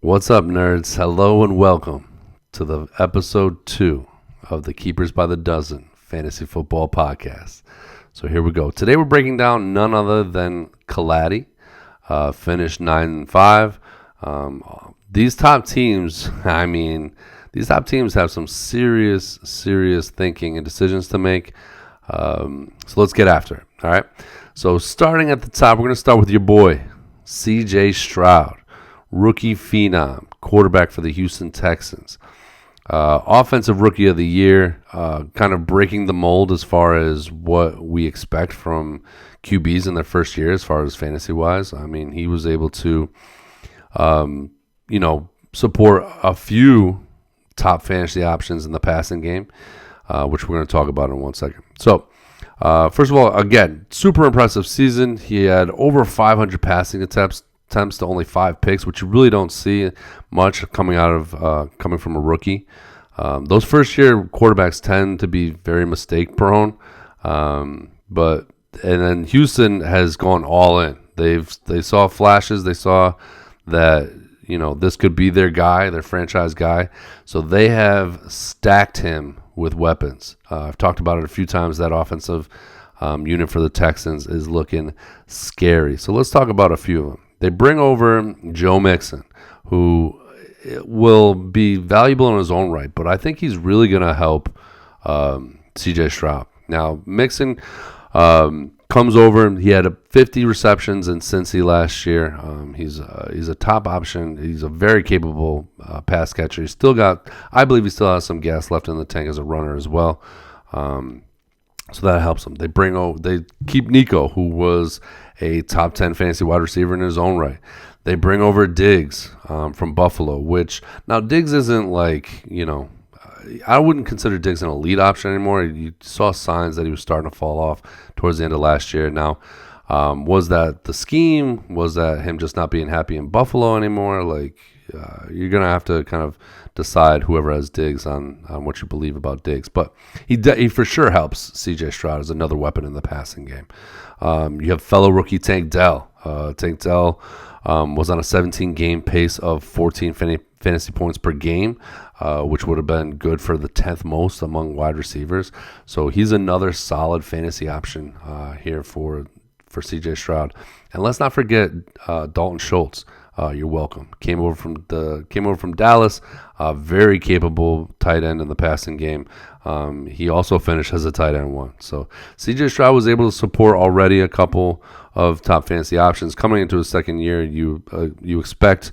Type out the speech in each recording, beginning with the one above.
What's up, nerds? Hello and welcome to the episode 2 of the Keepers by the Dozen Fantasy Football Podcast. So here we go. Today we're breaking down none other than Kaladi, finished 9-5. These top teams, these top teams have some serious thinking and decisions to make. So let's get after it. All right. So starting at the top, we're going to start with your boy, C.J. Stroud. Rookie phenom, quarterback for the Houston Texans. Offensive Rookie of the Year, kind of breaking the mold as far as what we expect from QBs in their first year as far as fantasy-wise. I mean, he was able to, support a few top fantasy options in the passing game, which we're going to talk about in 1 second. So, first of all, again, super impressive season. He had over 500 passing attempts to only 5 picks, which you really don't see much coming from a rookie. Those first year quarterbacks tend to be very mistake prone, and then Houston has gone all in. They saw flashes. They saw that this could be their guy, their franchise guy. So they have stacked him with weapons. I've talked about it a few times. That offensive unit for the Texans is looking scary. So let's talk about a few of them. They bring over Joe Mixon, who will be valuable in his own right, but I think he's really going to help C.J. Stroud. Now, Mixon comes over. He had 50 receptions in Cincy last year. He's a top option. He's a very capable pass catcher. I believe he still has some gas left in the tank as a runner as well. So that helps them. They keep Nico, who was a top 10 fantasy wide receiver in his own right. They bring over Diggs from Buffalo, which now Diggs isn't I wouldn't consider Diggs an elite option anymore. You saw signs that he was starting to fall off towards the end of last year. Now, was that the scheme? Was that him just not being happy in Buffalo anymore? You're going to have to kind of decide, whoever has Diggs, on what you believe about Diggs. But he for sure helps C.J. Stroud as another weapon in the passing game. You have fellow rookie Tank Dell. Tank Dell was on a 17-game pace of 14 fantasy points per game, which would have been good for the 10th most among wide receivers. So he's another solid fantasy option here for C.J. Stroud. And let's not forget Dalton Schultz. You're welcome. Came over from Dallas. Very capable tight end in the passing game. He also finished as a tight end 1. So C.J. Stroud was able to support already a couple of top fantasy options. Coming into his second year, you expect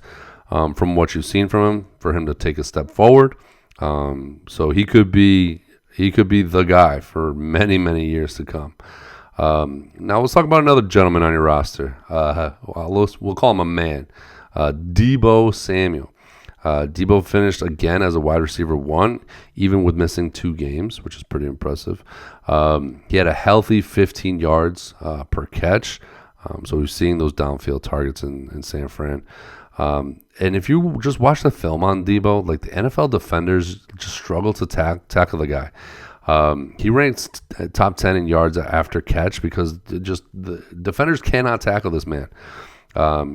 from what you've seen from him for him to take a step forward. So he could be the guy for many years to come. Now let's talk about another gentleman on your roster. We'll call him a man. Deebo Samuel. Deebo finished again as a wide receiver 1, even with missing 2 games, which is pretty impressive. He had a healthy 15 yards per catch. So we've seen those downfield targets in San Fran. And if you just watch the film on Deebo, the NFL defenders just struggle to tackle the guy. He ranks top 10 in yards after catch because the defenders cannot tackle this man.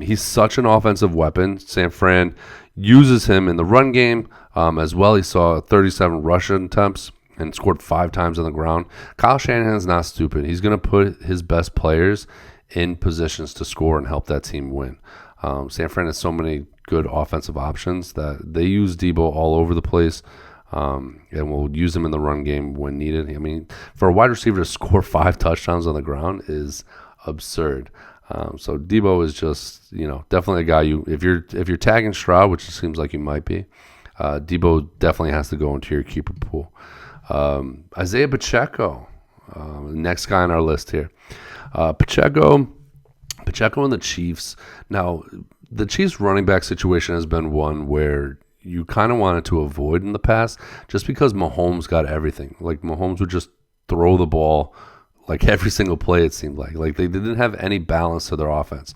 He's such an offensive weapon. San Fran uses him in the run game as well. He saw 37 rushing attempts and scored 5 times on the ground. Kyle Shanahan's not stupid. He's going to put his best players in positions to score and help that team win. San Fran has so many good offensive options that they use Deebo all over the place. And we'll use him in the run game when needed. I mean, for a wide receiver to score 5 touchdowns on the ground is absurd. So Deebo is just, definitely a guy if you're tagging Stroud, which it seems like you might be, Deebo definitely has to go into your keeper pool. Isaiah Pacheco, next guy on our list here. Pacheco and the Chiefs. Now, the Chiefs running back situation has been one where you kind of wanted to avoid in the past just because Mahomes got everything. Mahomes would just throw the ball every single play, it seemed like. They didn't have any balance to their offense.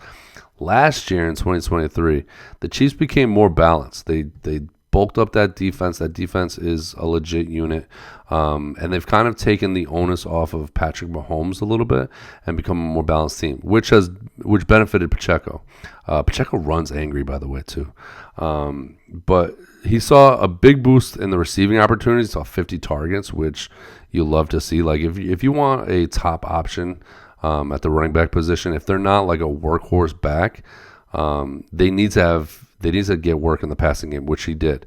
Last year in 2023, the Chiefs became more balanced. They bulked up that defense. That defense is a legit unit. And they've kind of taken the onus off of Patrick Mahomes a little bit and become a more balanced team, which benefited Pacheco. Pacheco runs angry, by the way, too. But he saw a big boost in the receiving opportunities. He saw 50 targets, which you love to see. Like if you want a top option at the running back position, if they're not like a workhorse back, they need to get work in the passing game, which he did.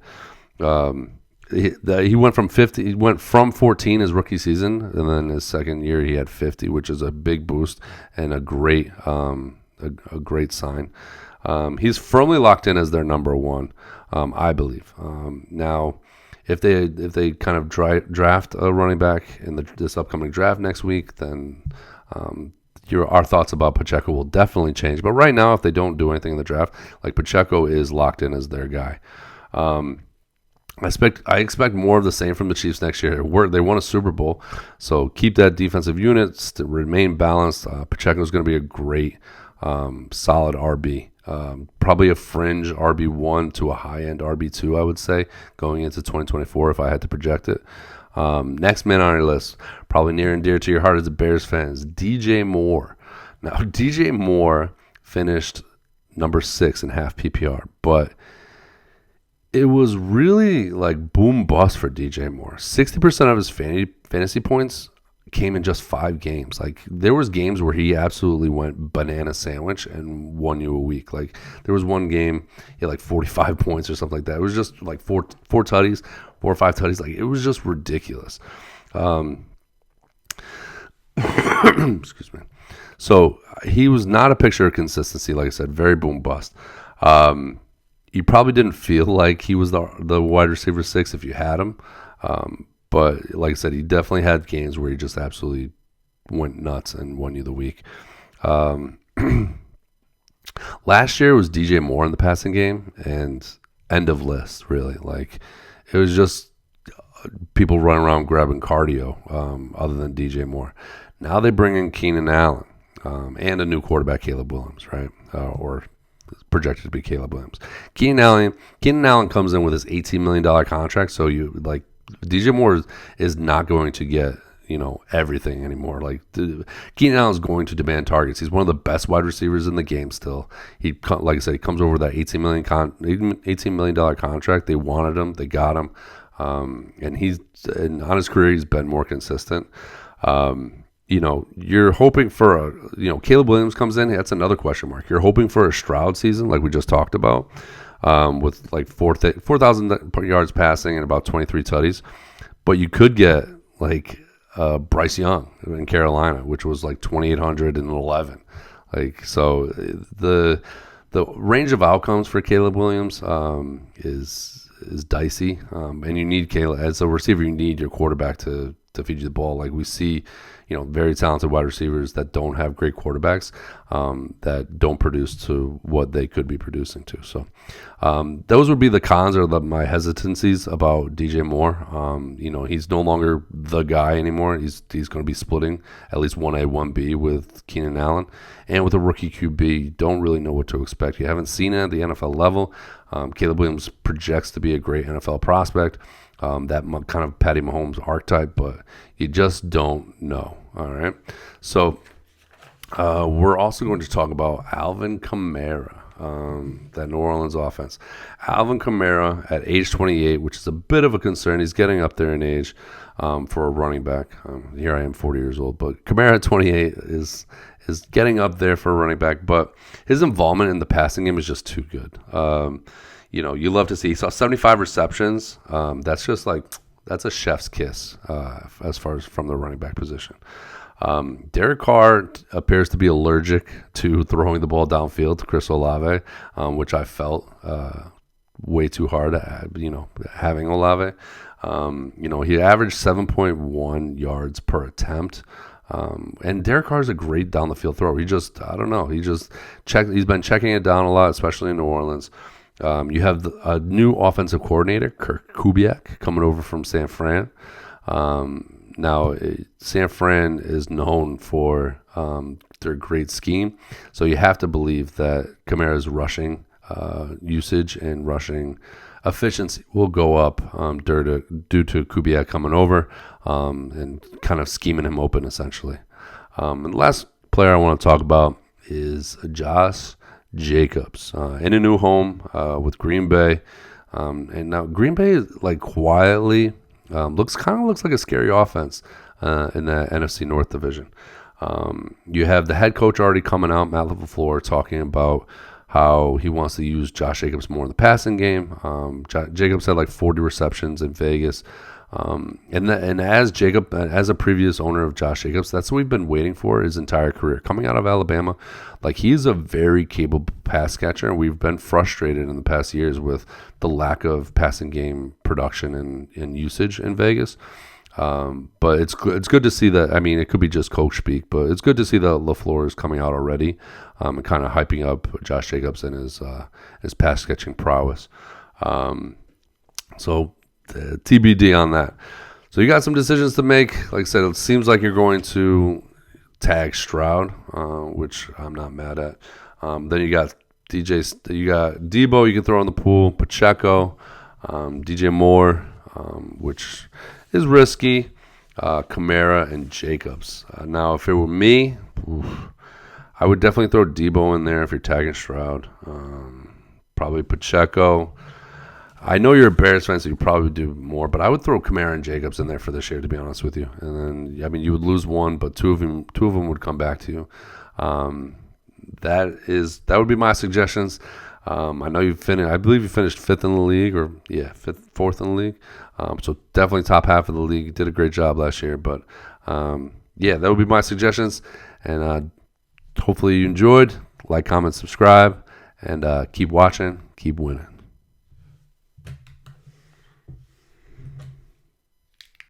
He went from 50. He went from 14 his rookie season, and then his second year he had 50, which is a big boost and a great sign. He's firmly locked in as their number one, I believe. Now, if they kind of draft a running back in this upcoming draft next week, then our thoughts about Pacheco will definitely change. But right now, if they don't do anything in the draft, like Pacheco is locked in as their guy. I expect more of the same from the Chiefs next year. They won a Super Bowl, so keep that defensive unit to remain balanced. Pacheco is going to be a great, solid RB. Probably a fringe RB1 to a high-end RB2, I would say, going into 2024 if I had to project it. Next man on your list, probably near and dear to your heart as a Bears fans, DJ Moore. Now, DJ Moore finished number 6 in half PPR, but it was really like boom bust for DJ Moore. 60% of his fantasy points came in just 5 games. Like there was games where he absolutely went banana sandwich and won you a week. Like there was one game he had like 45 points or something like that. It was just like four tutties, 4 or 5 tutties. Like it was just ridiculous. Excuse me. So he was not a picture of consistency. Like I said, very boom bust. You probably didn't feel like he was the wide receiver 6 if you had him. But like I said, he definitely had games where he just absolutely went nuts and won you the week. Last year was DJ Moore in the passing game, and end of list, really. Like it was just people running around grabbing cardio other than DJ Moore. Now they bring in Keenan Allen and a new quarterback, Caleb Williams, right? Or projected to be Caleb Williams. Keenan Allen comes in with his $18 million contract, so you like DJ Moore is not going to get everything anymore. Like Keenan Allen is going to demand targets. He's one of the best wide receivers in the game still. Like I said, he comes over that $18 million contract. They wanted him, they got him, and on his career he's been more consistent. You're hoping for Caleb Williams comes in. That's another question mark. You're hoping for a Stroud season like we just talked about, with like 4,000 yards passing and about 23 tutties. But you could get like Bryce Young in Carolina, which was like 2,811. Like so, the range of outcomes for Caleb Williams is dicey, and you need Caleb as a receiver. You need your quarterback to feed you the ball. Like we see, very talented wide receivers that don't have great quarterbacks, that don't produce to what they could be producing to. So those would be the cons or my hesitancies about DJ Moore. He's no longer the guy anymore. He's going to be splitting at least 1A, 1B with Keenan Allen. And with a rookie QB, you don't really know what to expect. You haven't seen it at the NFL level. Caleb Williams projects to be a great NFL prospect. That kind of Patty Mahomes archetype, but you just don't know. All right. So we're also going to talk about Alvin Kamara, that New Orleans offense. Alvin Kamara at age 28, which is a bit of a concern. He's getting up there in age for a running back. Here I am, 40 years old, but Kamara at 28 is getting up there for a running back, but his involvement in the passing game is just too good. You love to see. He saw 75 receptions. That's just that's a chef's kiss as far as from the running back position. Derek Carr appears to be allergic to throwing the ball downfield to Chris Olave, which I felt way too hard at, having Olave. He averaged 7.1 yards per attempt. And Derek Carr is a great down the field thrower. He's been checking it down a lot, especially in New Orleans. You have a new offensive coordinator, Kirk Kubiak, coming over from San Fran. Now, San Fran is known for their great scheme, so you have to believe that Kamara's rushing usage and rushing efficiency will go up due to Kubiak coming over and kind of scheming him open, essentially. And the last player I want to talk about is Josh Jacobs in a new home with Green Bay. And now Green Bay, like, quietly looks like a scary offense in the NFC North division. You have the head coach already coming out, Matt LaFleur, talking about how he wants to use Josh Jacobs more in the passing game. Jacobs had like 40 receptions in Vegas. And as a previous owner of Josh Jacobs, that's what we've been waiting for his entire career. Coming out of Alabama, like, he's a very capable pass catcher. We've been frustrated in the past years with the lack of passing game production and usage in Vegas. But it's good to see that. I mean, it could be just coach speak, but it's good to see that LaFleur is coming out already and kind of hyping up Josh Jacobs and his pass catching prowess. So TBD on that. So you got some decisions to make. Like I said, it seems like you're going to tag Stroud, which I'm not mad at. Then you got Debo. You can throw in the pool. Pacheco, DJ Moore, which is risky. Kamara and Jacobs. Now, if it were me, I would definitely throw Debo in there if you're tagging Stroud. Probably Pacheco. I know you're a Bears fan, so you probably do more, but I would throw Kamara and Jacobs in there for this year, to be honest with you. And then, I mean, you would lose one, but two of them would come back to you. That would be my suggestions. I know I believe you finished fifth in the league, fourth in the league. So definitely top half of the league. You did a great job last year, but that would be my suggestions. And hopefully you enjoyed. Like, comment, subscribe, and keep watching, keep winning.